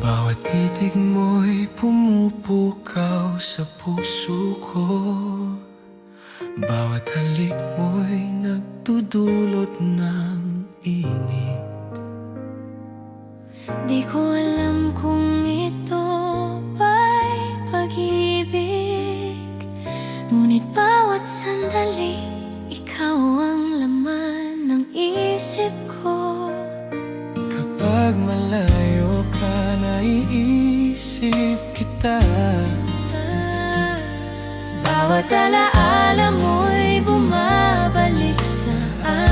Bawat titig mo'y pumupukaw sa puso ko. Bawat halik mo'y nagdudulot ng init. Di ko alam kung ito ba'y pag-ibig, ngunit bawat sandali ikaw ang laman ng isip ko. Kapag malayo ka, naiisip kita. Bawat alaala mo'y bumabalik sa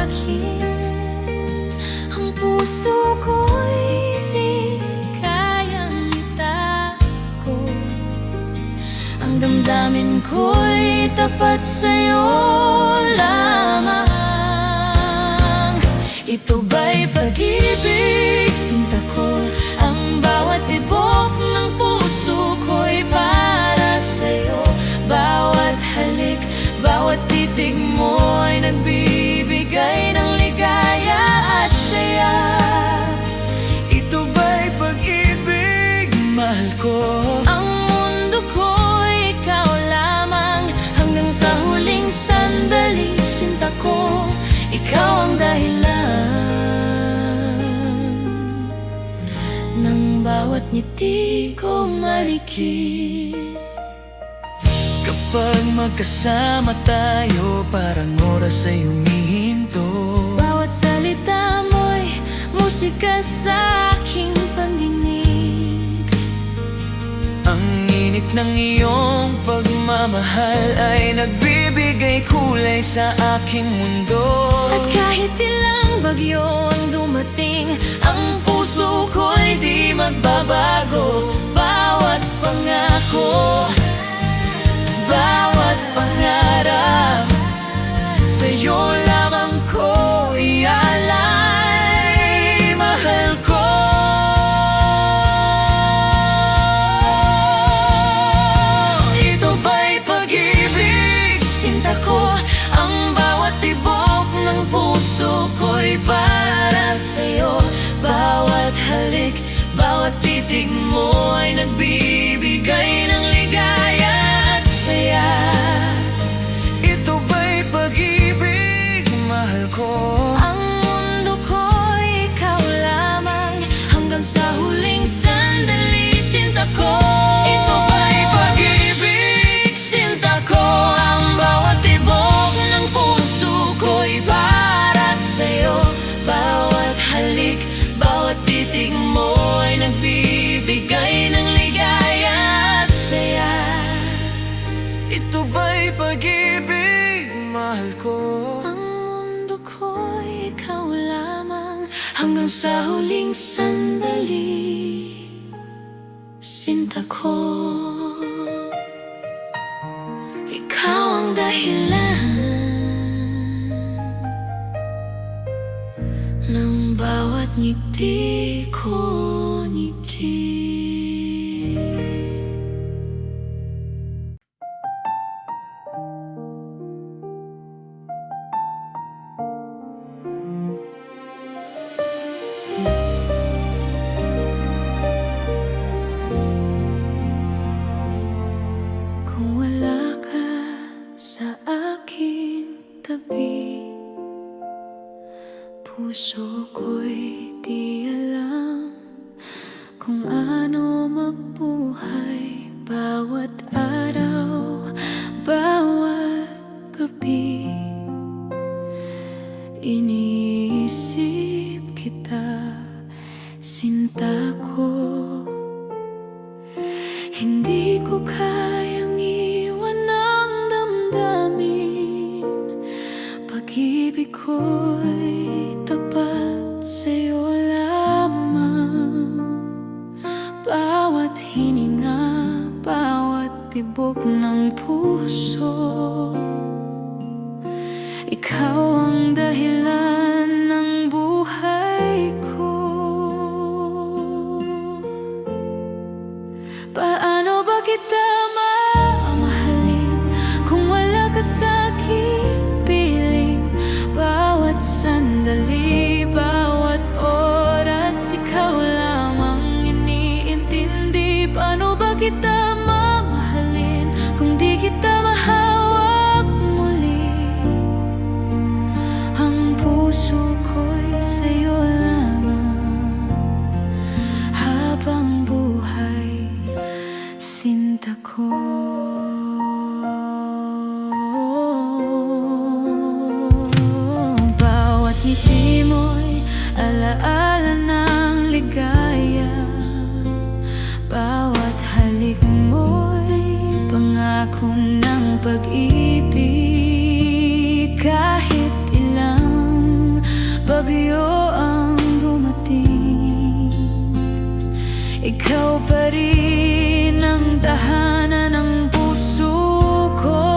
akin. Ang puso ko'y di kayang itago. Ang damdamin ko'y tapat sa'yo lamang. Ito ba'y pag-ibig, sinta ko? Ang bawat tibok ng puso ko'y para sa'yo. Bawat halik, bawat titig mo'y nagbibigay ng ligaya at saya. Ito ba'y pag-ibig, mahal ko? Ang mundo ko'y ikaw lamang. Hanggang sa huling sandali, sinta ko, ikaw ang dahilan ng bawat ngiti ko marikit. Kapag magkasama tayo, parang oras ay humihinto. Bawat salita mo'y musika sa aking pandinig. Ang init ng iyong pagmamahal ay nagbibigay kulay sa aking mundo. At kahit ilang bagyo ang dumating, ang puso ko'y di magbabago. Bawat pangako, bawat pangarap, sa'yo lamang ko ialay, mahal ko. Ito ba'y pag-ibig, sinta ko? Ang bawat tibok ng puso ko'y para sa'yo. Bawat halik, bawat titig mo ay nagbibigay ng ligaya at saya. Ito ba'y pag-ibig, mahal ko? Ang mundo ko'y ikaw lamang. Hanggang sa huling sandali, sinta ko. Ito ba'y pag-ibig, sinta ko? Ang bawat tibok ng puso ko'y para sa'yo. Bawat halik, bawat titig mo ay nagbibigay ng ligaya at saya. Ito ba'y pag-ibig, mahal ko? Ang mundo ko'y ikaw lamang. Hanggang sa huling sandali, sinta ko, ikaw ang dahilan ng bawat ngiti ko ngiti. Kung wala ka sa aking tabi, puso ko'y di alam kung ano mabuhay. Bawat araw, bawat gabi, iniisip kita, sinta ko. Hindi ko kayang iwan ang damdamin. Pag-ibig ko'y tapat sa'yo lamang. Bawat hininga, bawat tibok ng puso, ikaw ang dahilan ng buhay ko. Paano ba kita mamahalin kung wala ka sa'king piling? Bawat sandali, bawat oras, ikaw lamang iniintay. kita mamahalin kung di kita mahawak muli? Ang puso ko'y sa'yo lamang habang buhay, sinta ko. Bawat ngiti mo'y alaala ng ligaya, bawat halik mo'y pangako ng pag-ibig. Kahit ilang bagyo ang dumating, ikaw pa rin ang tahanan ng puso ko.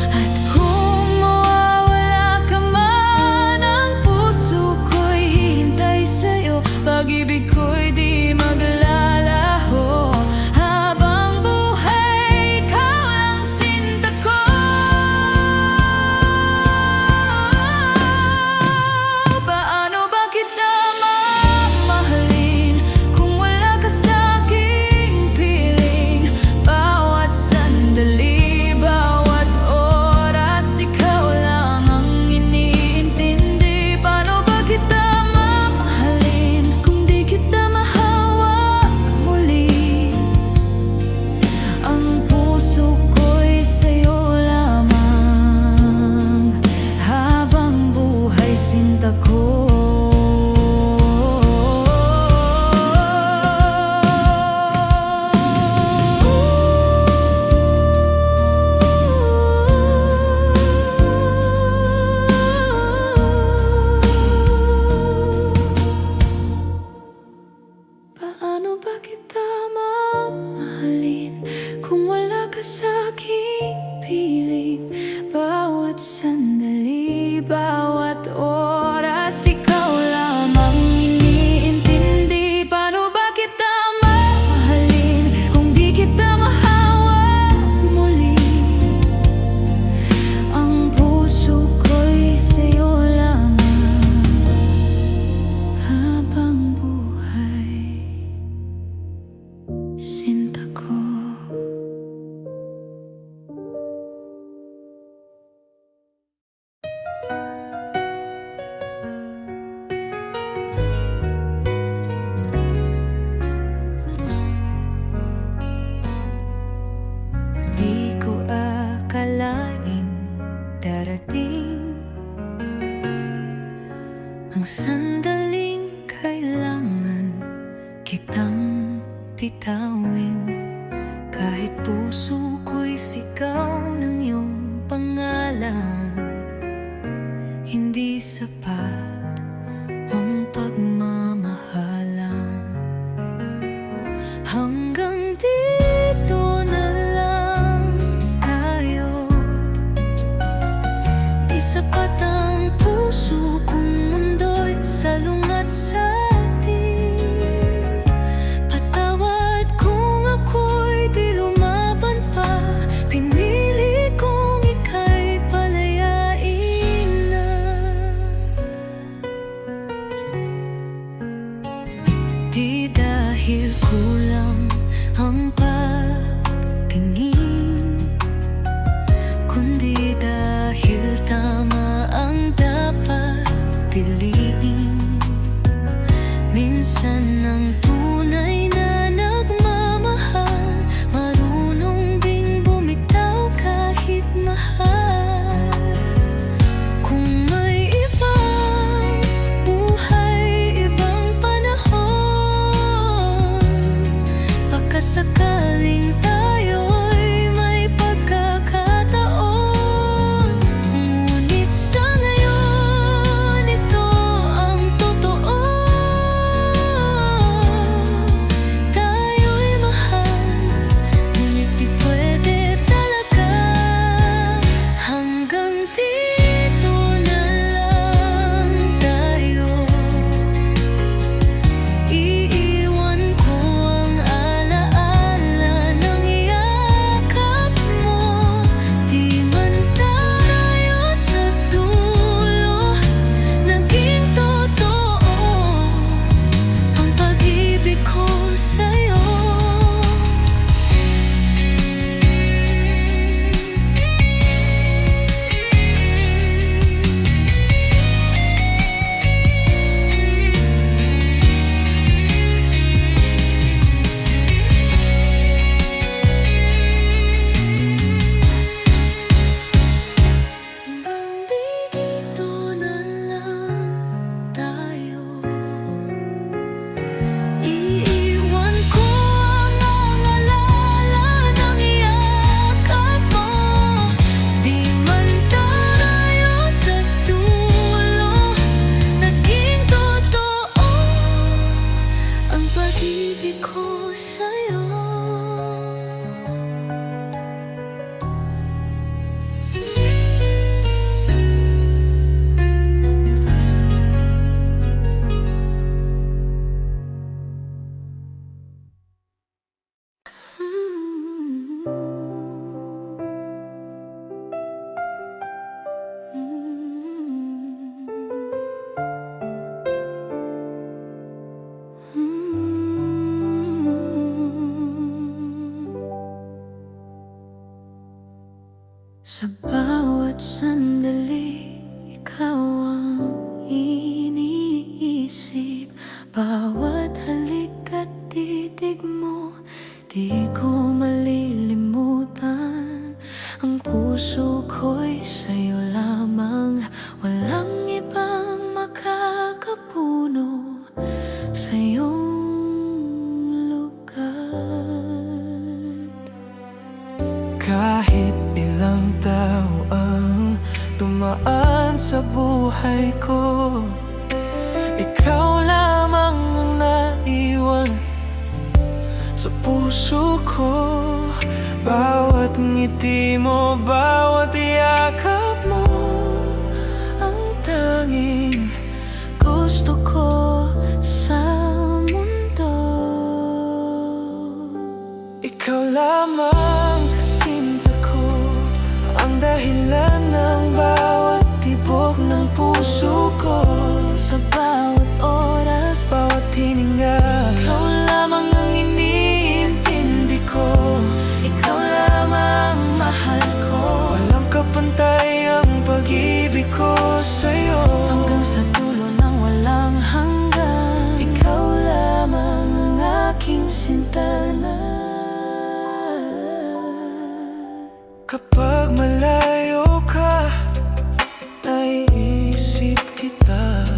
At kung mawawala ka man, ang puso ko'y hihintay sa'yo. Pag-ibig ko'y di maglalaho habang buhay, ikaw ang sinta ko. Paano ba kita mamahalin kung wala ka sa'king piling? Bawat sandali, bawat oras, ikaw lang ang iniintindi. Paano ba kita mamahalin kung di kita mahawak muli? Ang puso ko'y sa'yo lamang habang buhay, sinta ko. Paano ba kita mamahalin kung wala ka sa'king piling? Bawat sandali, bawat oras, ikaw lamang iniintindi. Paano ba kita mamahalin kung di kita mahawak muli? Ang puso ko'y sa'yo lamang habang buhay, sinta ko. Di ko akalaing darating ang sandaling kailangan kitang bitawin. Kahit puso ko'y sigaw ng iyong pangalan, hindi sapat ang pagmamahalan. Hanggang dito na lang tayo. Di sapat ang puso kung mundo'y salungat sa atin. Patawad kung ako'y di lumaban pa, pinili kong ika'y palayain na. Di dahil kulang ang pagtingin, kundi dahil tama ang dapat piliin. Minsan ang tunay na nagmamahal, marunong ding bumitaw kahit mahal. Kung may ibang buhay, ibang panahon, baka sakaling tayo'y may pagkakataon. Ngunit sa ngayon, ito ang totoo. pag-ibig ko sa'yo. Sa bawat sandali, ikaw ang iniisip. Bawat halik at titig mo, di ko malilimutan. Ang puso ko'y sa'yo lamang, walang ibang makakapuno sa iyong lugar. Kahit ilang tao ang dumaan sa buhay ko, ikaw lamang ang naiwan sa puso ko. Bawat ngiti mo, bawat yakap mo, ang tanging Gusto ko sa mundo. ikaw lamang, sinta ko, ang dahilan ng bawat tibok ng puso ko. Sa bawat oras, Bawat hininga, ikaw lamang ang iniintindi ko. Ikaw lamang mahal ko. walang kapantay ang pag-ibig ko sa'yo. Hanggang sa dulo ng walang hanggan, ikaw lamang ang aking sintanan. Kapag malayo ka, naiisip kita.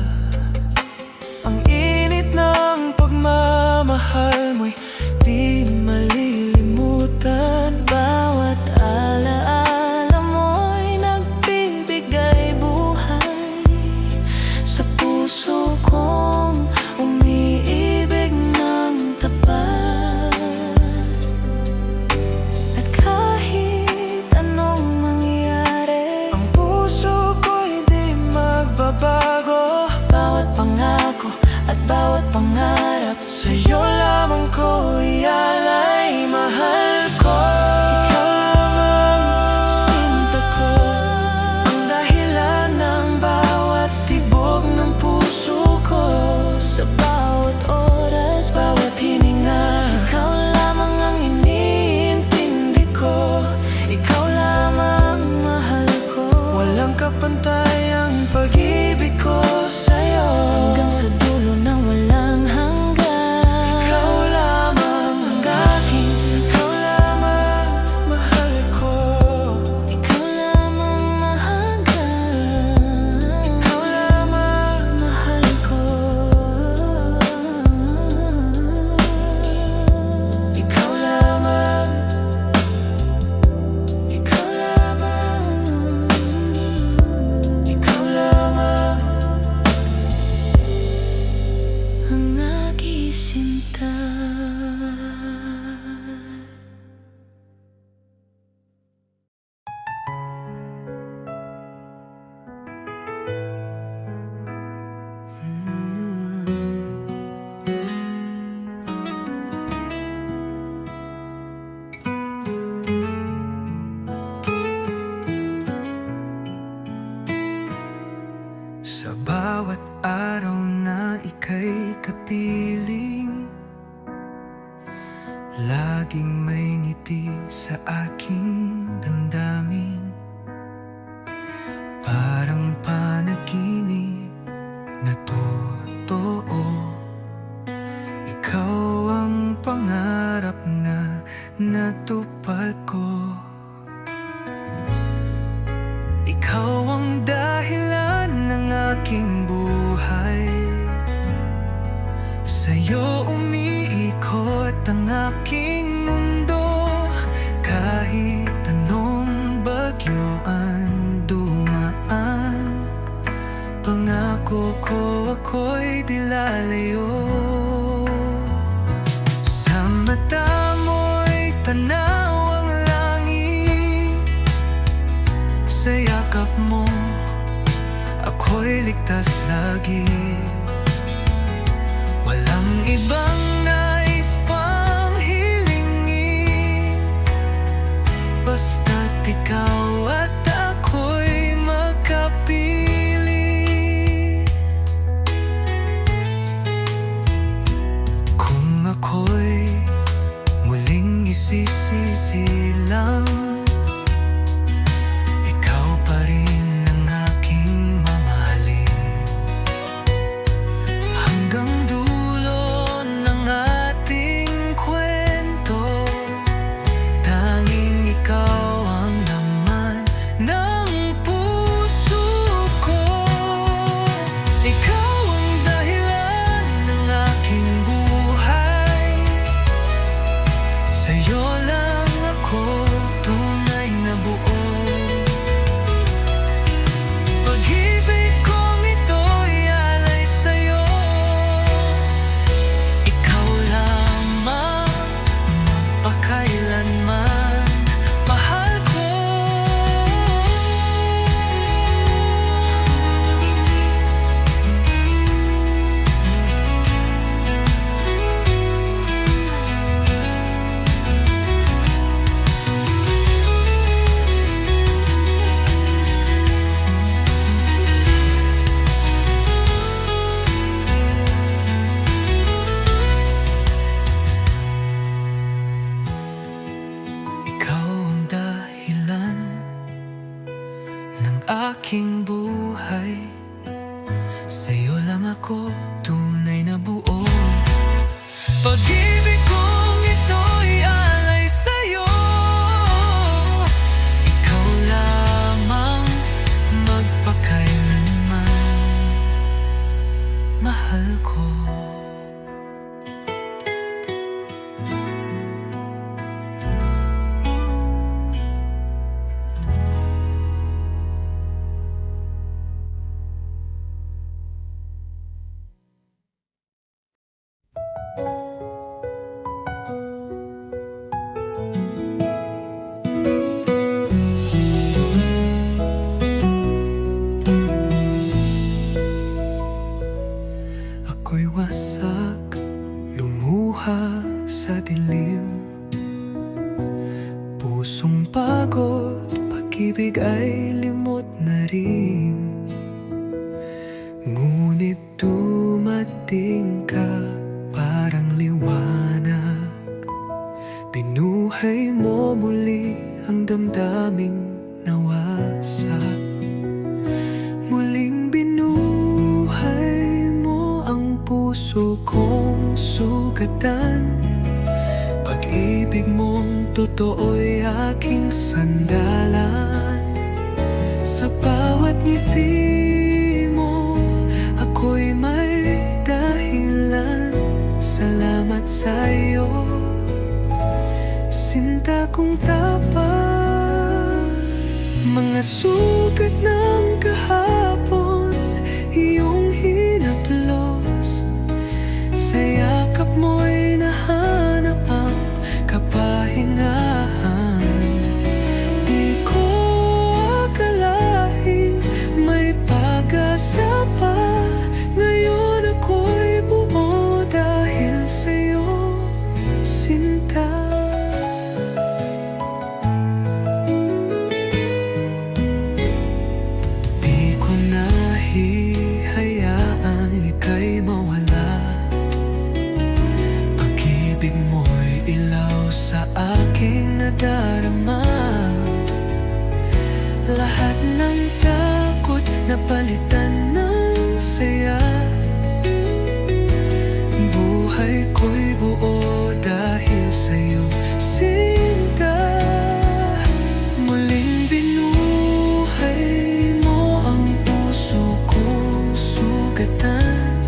Ang init ng pagmamahal mo'y di malilimutan. Bawat alaala mo'y nagbibigay buhay sa puso kong umiibig ng tapat. At kahit anong mangyari, Ang puso ko'y di magbabago. bawat pangako at bawat pangarap, Sa'yo lamang ko ialay, mahal ko. Ikaw lamang, sinta ko, ang dahilan ng bawat tibok ng puso ko. sa bawat oras, Bawat hininga, ikaw lamang ang iniintindi ko. Ikaw lamang mahal ko. walang kapantay ang pag-ibig ko sa'yo. Hanggang sa dulo ng walang hanggan, Ikaw lamang ang aking, ikaw lamang mahal ko. ikaw lamang mahanggan. Ikaw lamang, Mahal ko. ikaw lamang, ikaw lamang, ikaw lamang. Ang aking sinta. Sa bawat araw na ika'y kapiling, laging may ngiti sa aking damdamin. Parang panaginip na totoo, ikaw ang pangarap na natupad ko. Ikaw ang dahilan ng aking buhay, sa'yo umiikot ang aking mundo. Kahit anong bagyo ang dumaan, pangako ko ako'y di lalayo. Pag-ibig kong ito'y alay sa'yo. Ikaw lamang magpakailanman, mahal ko. Ako'y wasak, lumuha sa dilim. Pusong pagod, pag-ibig ay limot na rin. Ngunit dumating ka, parang liwanag. Binuhay mo muli ang damdaming nawasak. Muling binuhay mo ang puso kong sugatan. Pag-ibig mong totoo'y aking sandalan. Sa bawat ngiti mo, ako'y may dahilan. Salamat sa'yo, sinta kong tapat. Mga sugat ng kahapon, iyong hinaplos. Sa yakap mo'y nahanap ang kapahingahan. Di ko akalaing may pag-asa pa. Ngayon ako'y buo dahil sa'yo, sinta. Di ko nahihayaang ika'y mawala. Pag-ibig mo'y ilaw sa aking nadarama. Lahat ng takot napalitan ng saya. Buhay ko'y buo dahil sa'yo, sinta. Muling binuhay mo ang puso kong sugatan.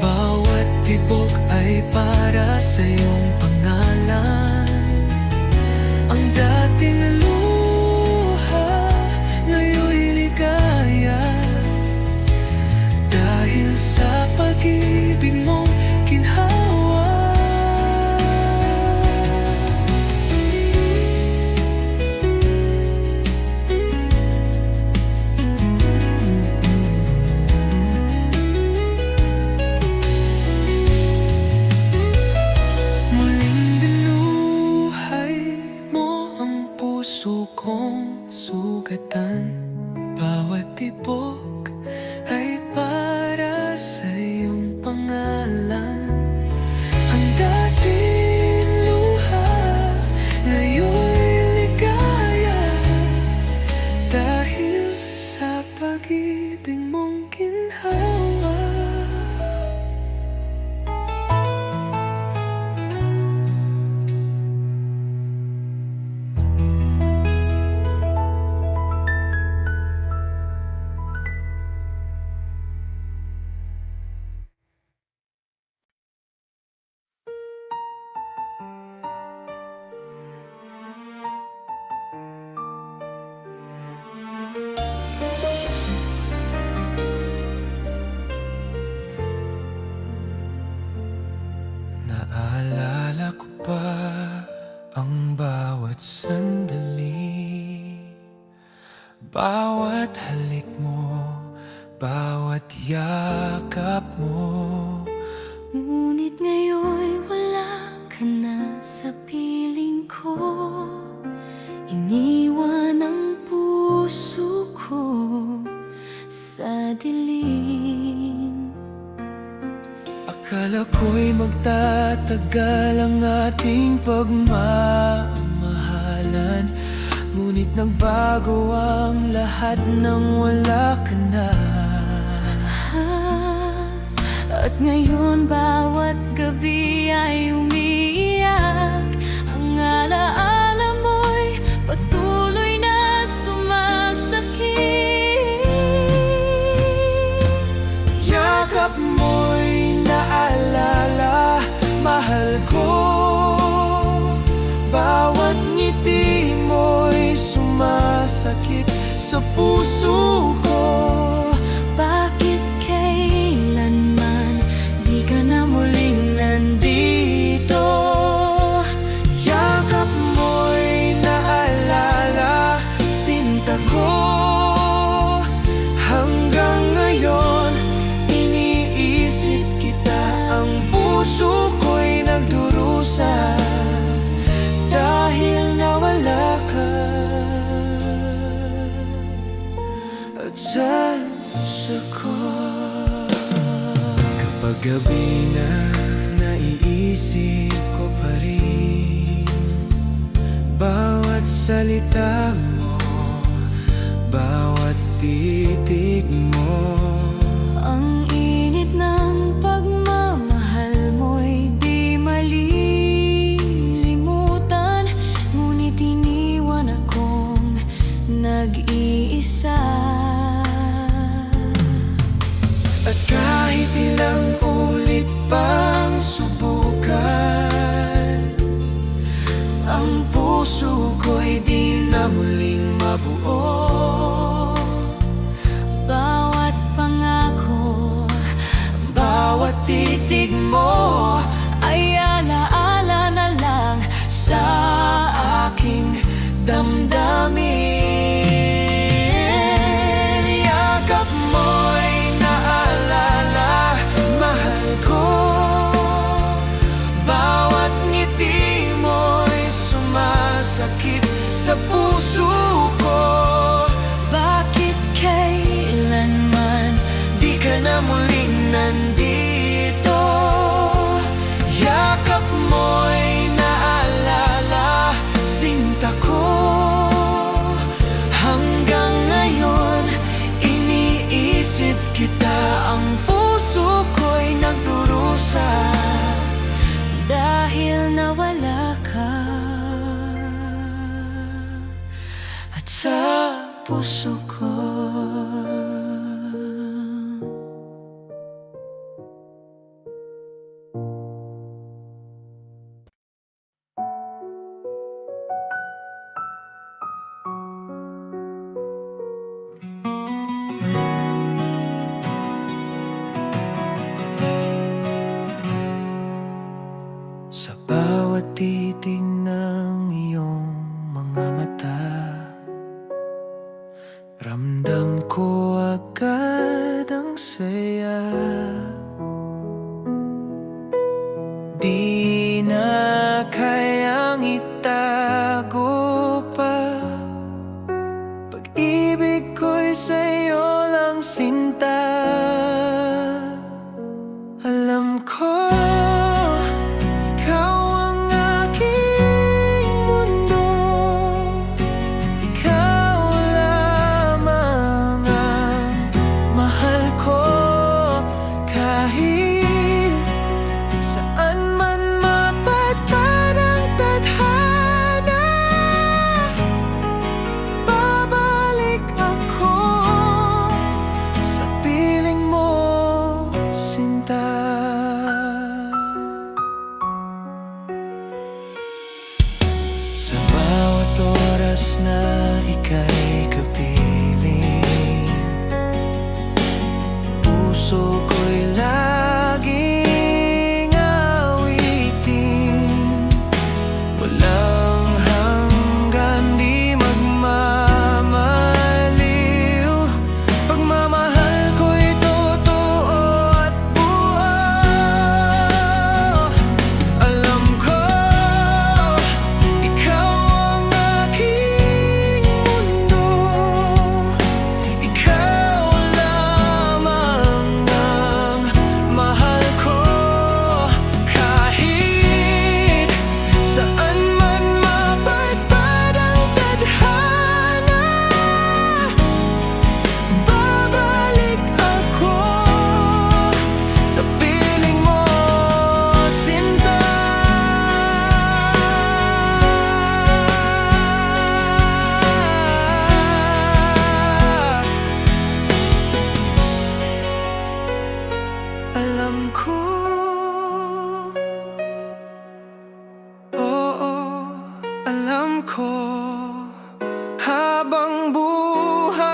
Bawat tibok ay para sa iyong pangalan. Ang dating luha, ngayon'y ligaya. Dahil sa pag-ibig mong ginhawa. Muling binuhay mo ang puso kong sugatan. Bawat tibok ay para sa iyong pangalan. Ang dating luha, ngayon'y ligaya. Dahil sa pag-ibig mong ginhawa. Naalala ko pa ang bawat sandali, bawat halik mo, bawat yakap mo. Ngunit ngayon'y wala ka na sa piling ko. Iniwan ang puso ko sa dilim. Akala ko'y magtatagal ang ating pagmamahalan. Ngunit nagbago ang lahat nang wala ka na. At ngayon bawat gabi ay sa puso ko. Bakit kailanman di ka na muling nandito? Yakap mo'y naalala, sinta ko. Hanggang ngayon, iniisip kita. Ang puso ko'y nagdurusa dahil nawala ka. At sa puso ko, kapag gabi na, naiisip ko pa rin bawat salita mo, bawat titig mo. Ang init ng pagmamahal mo'y di malilimutan, ngunit iniwan akong nag-iisa. At kahit ilang ulit pang subukan, ang puso ko'y di na muling mabuo. Bawat pangako, Bawat titig mo ay alaala na lang sa aking damdamin. Yakap mo'y naalala, mahal ko. Bawat ngiti mo'y sumasakit sa puso ko. bakit kailanman Di ka na muling nandito. Yakap mo'y naalala, sinta ko. Hanggang ngayon, iniisip kita. Ang puso ko'y nagdurusa dahil nawala ka. at sa puso ko. Sa bawat titig ng iyong mga mata, ramdam ko agad ang saya. Di na kayang itago pa, pag-ibig ko'y sa'yo lang sinta. Alam ko sa bawat oras na ika'y kapiling, puso ko'y laging awitin. Walang hanggan, di magmamaliw. Pagmamahal ko'y totoo at buo. Alam ko habang buhay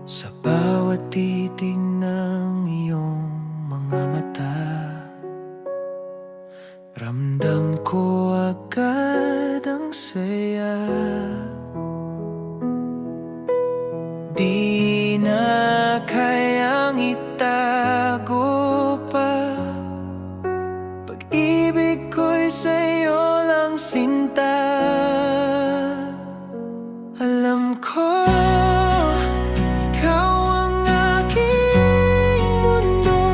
Sa bawat titig ng iyong mga mata, ramdam ko agad ang saya. Di na kayang itago pa, pag-ibig ko'y sa'yo lang sinta. Alam ko ikaw ang aking mundo,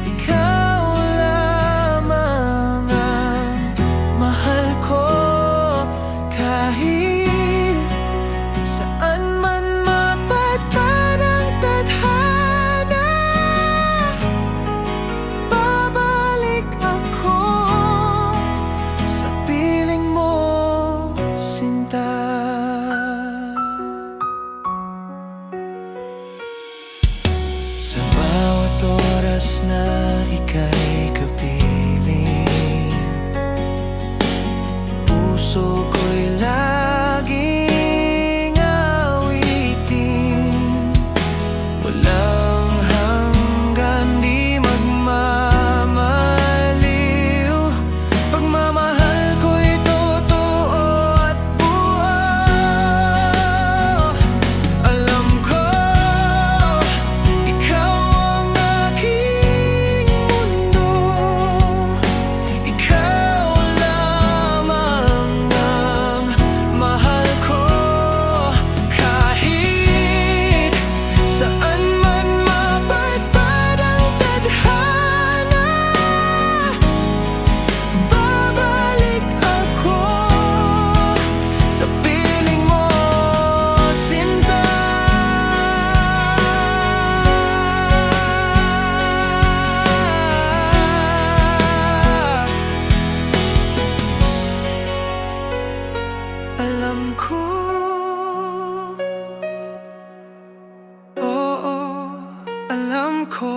ikaw lamang ang mahal ko. Kahit saan man mapadpad ang tadhana, babalik ako sa piling mo, sinta. Sa bawat oras na ika'y kapiling, puso ko'y laging awitin. Walang hanggan, di magmamaliw, pagmamahal ko'y totoo at buo. Alam ko ikaw ang aking mundo, ikaw lamang ang mahal ko. Kahit saan man mapadpad ang tadhana, babalik ako sa piling mo, sinta. Alam ko, oo, alam ko,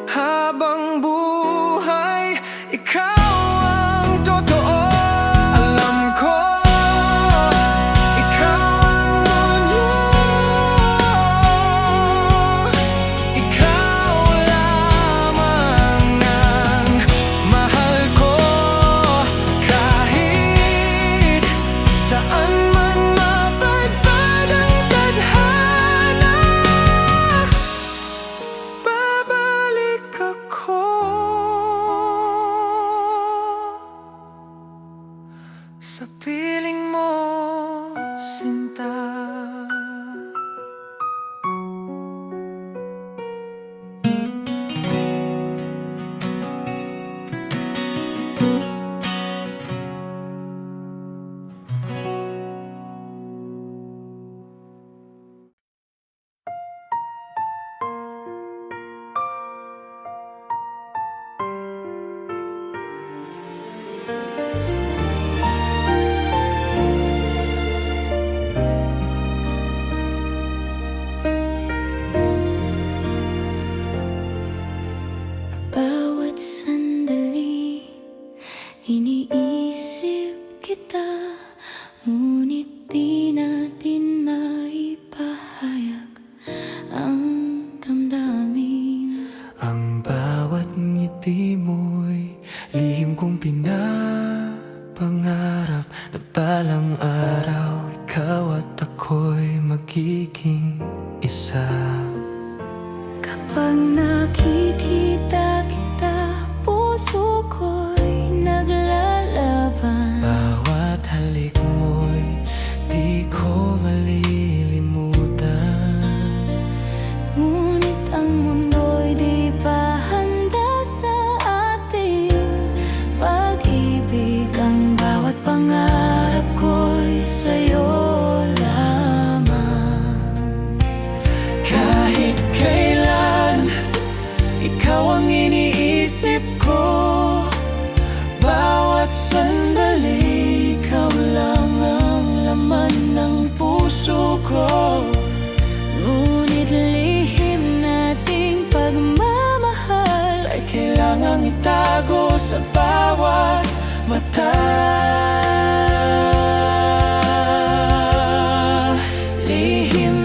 habang buhay, ikaw ang totoo. Alam ko, ikaw ang mundo, ikaw lamang ang mahal ko. Kahit saan man mapadpad ang tadhana, babalik ako sa piling mo, sinta. Bawat sandali, iniisip kita, ngunit di natin maipahayag ang damdamin. Ang bawat ngiti mo'y lihim kong pinapangarap, na balang araw ikaw at ako'y magiging isa. Kapag nakikita kita, puso ko'y naglalaban. Bawat halik mo'y di ko malilimutan. Ngunit ang mundo'y di pa handa sa ating pag-ibig. Ang bawat pangarap ko'y sa'yo lamang. Kahit kailan, ikaw ang iniisip ko. Bawat sandali, ikaw lang ang laman ng puso ko. Ngunit lihim nating pagmamahal Ay kailangang itago sa bawat mata. lihim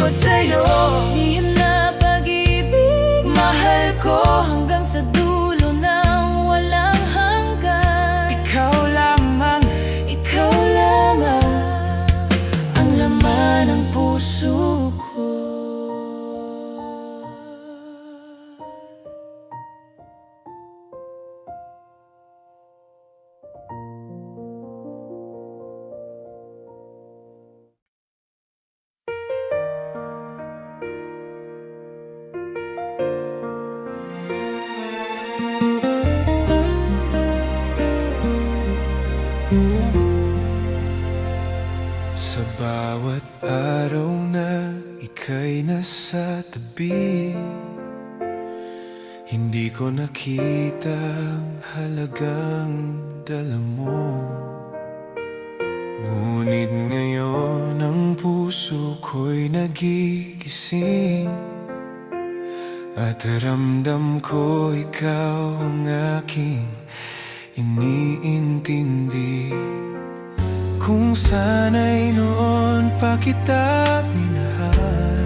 bukod sa'yo. Lihim na pag-ibig, mahal ko hanggang sa dulo ng walang hanggan. Ikaw lamang, Ikaw lamang ang laman ng puso ko. sa bawat araw na ika'y nasa tabi, hindi ko nakita ang halagang dala mo. Ngunit ngayon ang puso ko'y nagigising, at ramdam ko ikaw ang aking iniintindi. Kung sana'y noon pa kita minahal,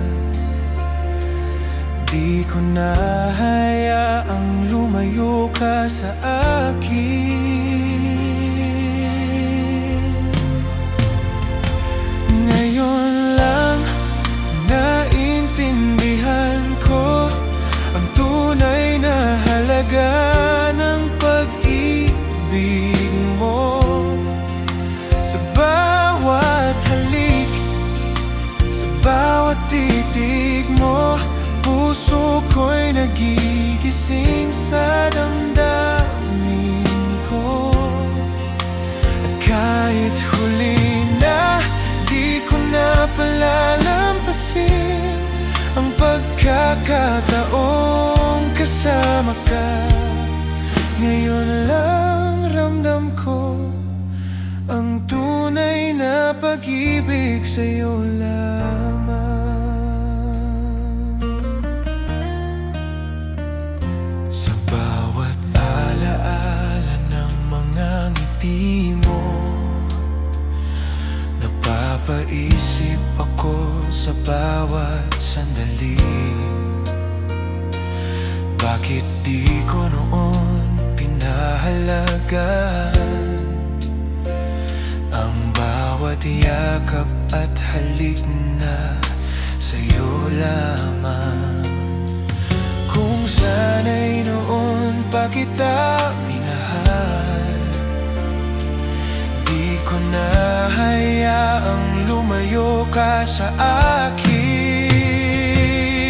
di ko na hayaang lumayo ka sa akin. Ngayon lang naintindihan ko ang tunay na halaga ng pag-ibig mo. Sa bawat halik, sa bawat titig mo, puso ko'y nagigising sa damdamin ko. At kahit huli na, di ko na palalampasin ang pagkakataong kasama ka. Ngayon lang ramdam ko ang tunay na pag-ibig sa'yo lamang. Sa bawat alaala ng mga ngiti mo, napapaisip ako sa bawat sandali. Bakit di ko noon pinahalagaan ang bawat yakap at halik na sa'yo lamang? Kung sana'y noon pa kita minahal, di ko na hayaang lumayo ka sa akin.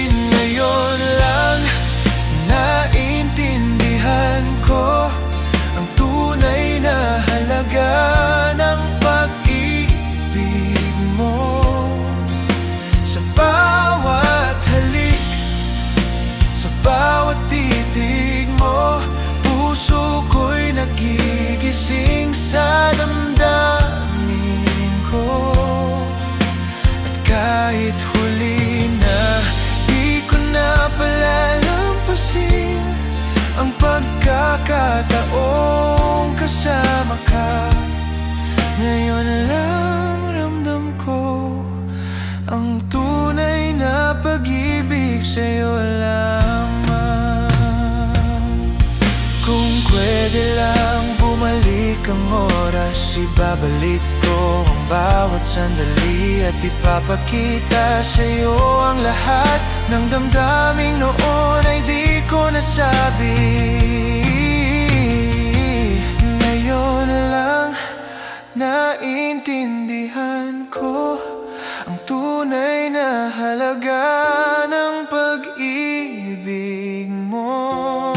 Ngayon lang naintindihan ko ang tunay na halaga ng pag-ibig mo. Sa bawat halik, sa bawat titig mo, puso ko'y nagigising sa damdamin ko. At kahit huli na, di ko na palalampasin ang pagkakataong kasama ka. Ngayon lang ramdam ko ang tunay na pag-ibig sa'yo lamang. Kung pwede lang bumalik ang oras, ibabalik ko ang bawat sandali at ipapakita sa'yo ang lahat ng damdaming noon ay di ko nasabi. Ngayon lang naintindihan ko ang tunay na halaga ng pag-ibig mo.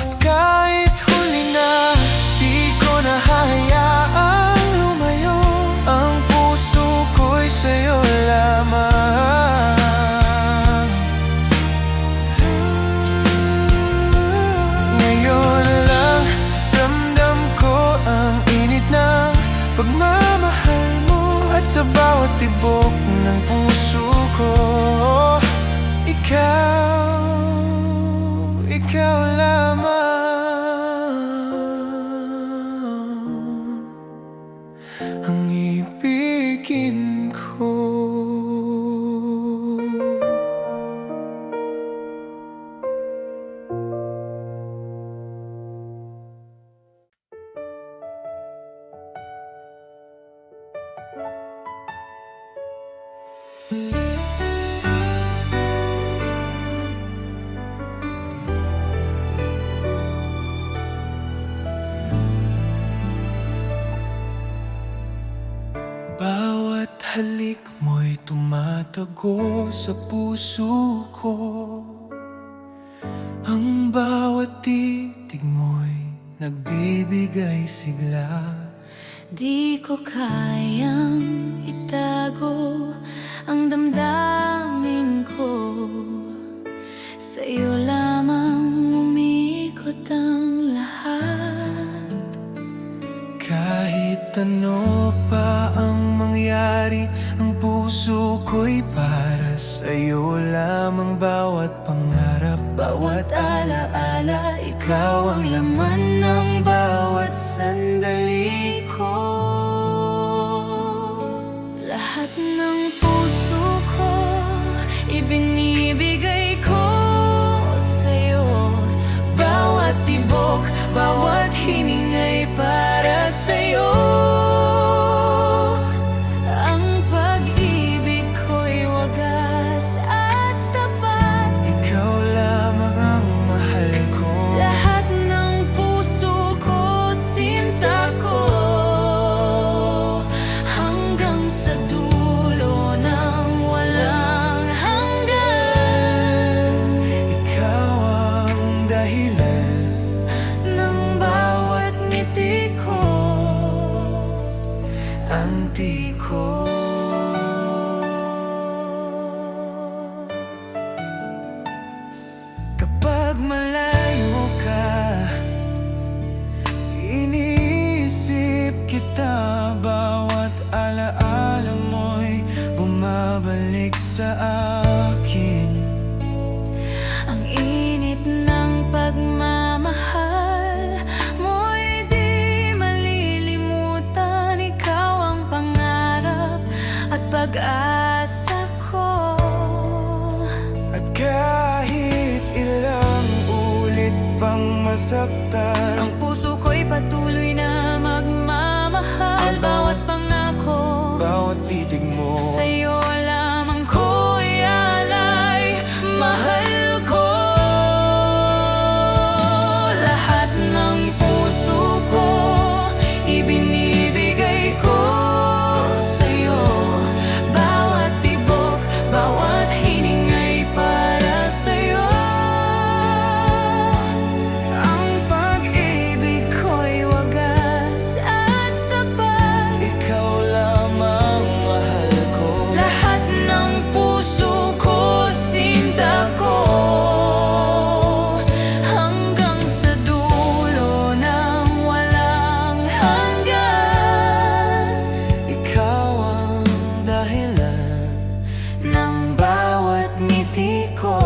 At kahit huli na, di ko na hayaang lumayo, ang puso ko'y sa'yo lamang. Ngayon lang ramdam ko ang init ng pagmamahal mo, at sa bawat tibok ng puso ko, ikaw lamang ang ibigin ko. halik mo'y tumatago sa puso ko. Ang bawat titig mo'y nagbibigay sigla. Di ko kayang itago ang damdamin ko. Sa'yo lamang umikot ang lahat. Kahit ano pa ang mangyari, ang puso ko'y para sa'yo lamang. Bawat pangarap, bawat alaala, ikaw ang laman ng bawat sandali ko. Lahat ng puso ko ibinibigay ko sa'yo. Bawat tibok, bawat hiningay para sa'yo. Ang pag-ibig ko'y wagas at tapat. Ikaw lamang ang mahal ko. Lahat ng puso ko, sinta ko, hanggang sa dulo ng walang hanggan. Ikaw ang dahilan ng bawat ngiti ko, anti ko. Kapag malayo ka, iniisip kita. Bawat alaala mo'y bumabalik sa akin. Ang init ng pagmamahal mo'y di malilimutan. Ikaw ang pangarap at pag-asa ko. At kahit ilang ulit pang masaktan, Ang puso ko'y patuloy na magmamahal. Bawat pangako, bawat titig mo, sa'yo lamang ko ialay. Mahal ko. Lahat ng puso ko ibinibigay ko sa'yo. Bawat tibok, bawat hiningay para sa'yo. Ang pag-ibig ko'y wagas at tapat. ikaw lamang mahal ko. Lahat ng puso ko, sinta ko, hanggang sa dulo ng walang hanggan. Ikaw ang dahilan Ng bawat ngiti ko,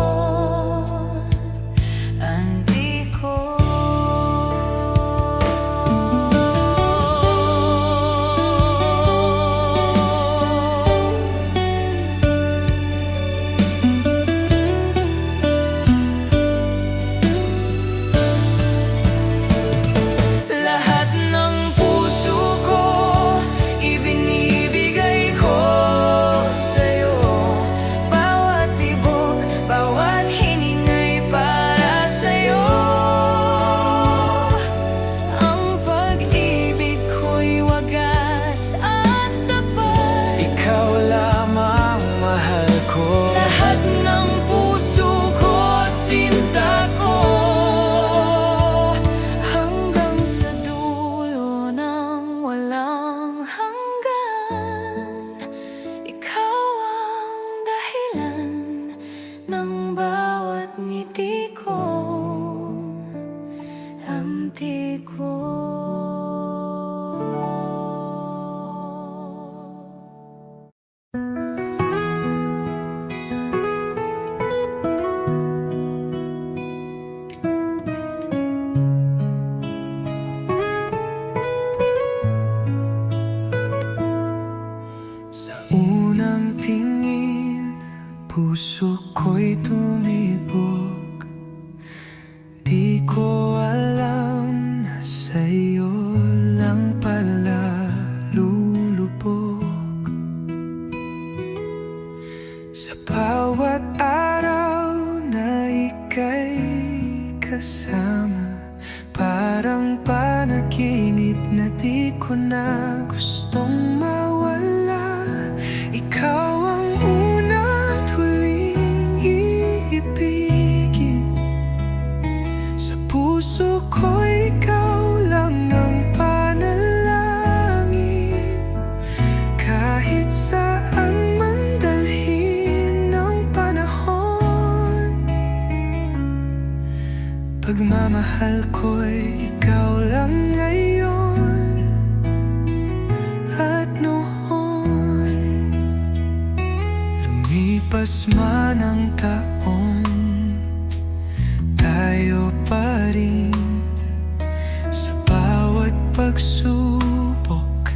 anti ko. Lahat ng puso ko ibinibigay ko sa'yo. Bawat tibok, bawat hiningay para sa'yo. Ang pag-ibig ko'y wagas at tapat. ikaw lamang mahal ko. Lahat ng puso ko, sinta ko, hanggang sa dulo ng walang hanggan. Ikaw ang dahilan ng bawat ngiti ko, anti ko. Sa unang tingin, puso ko'y tumibok. Di ko alam na sa'yo lang pala lulubog. Sa bawat araw na ika'y kasama, parang panaginip na di ko na gustong mawala. puso ko ikaw lang ang panalangin. Kahit saan man dalhin ng panahon, pagmamahal ko'y ikaw lang ngayon at noon. Lumipas man ang taon, tayo pa rin. Sa bawat pagsubok,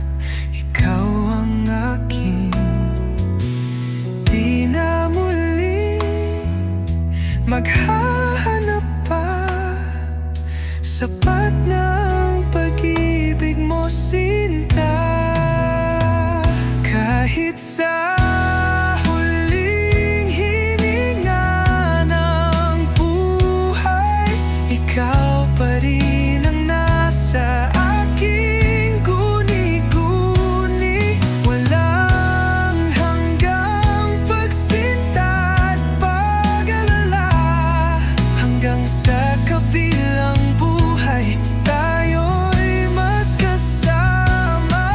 ikaw ang akin. Di na muli maghahanap pa, sapat ng pag-ibig mo, sinta. Kahit sa huling hininga ng buhay, ikaw pa rin ang nasa aking guni-guni. Walang hanggang pagsinta at pag-alala, hanggang sa kabilang buhay tayo'y magkasama.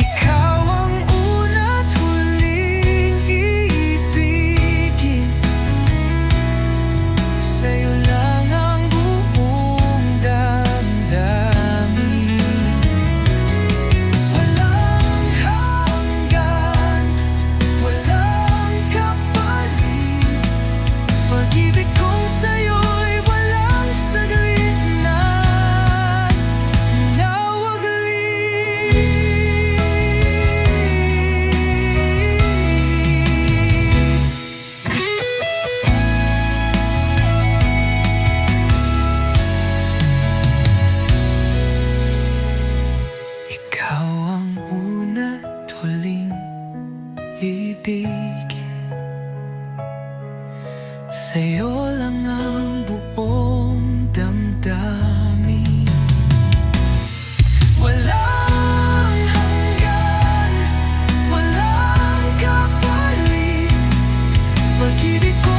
Ikaw ang una't huling iibigin, sa'yo lang ang buong damdamin. Walang hanggan, walang kapalit, pag-ibig kong sa'yo'y walang saglit na nawaglit. Ikaw ang una't huling ibigin, sa'yo lang ang buong damdamin. Walang hanggan, walang kapalit, pag-ibig ko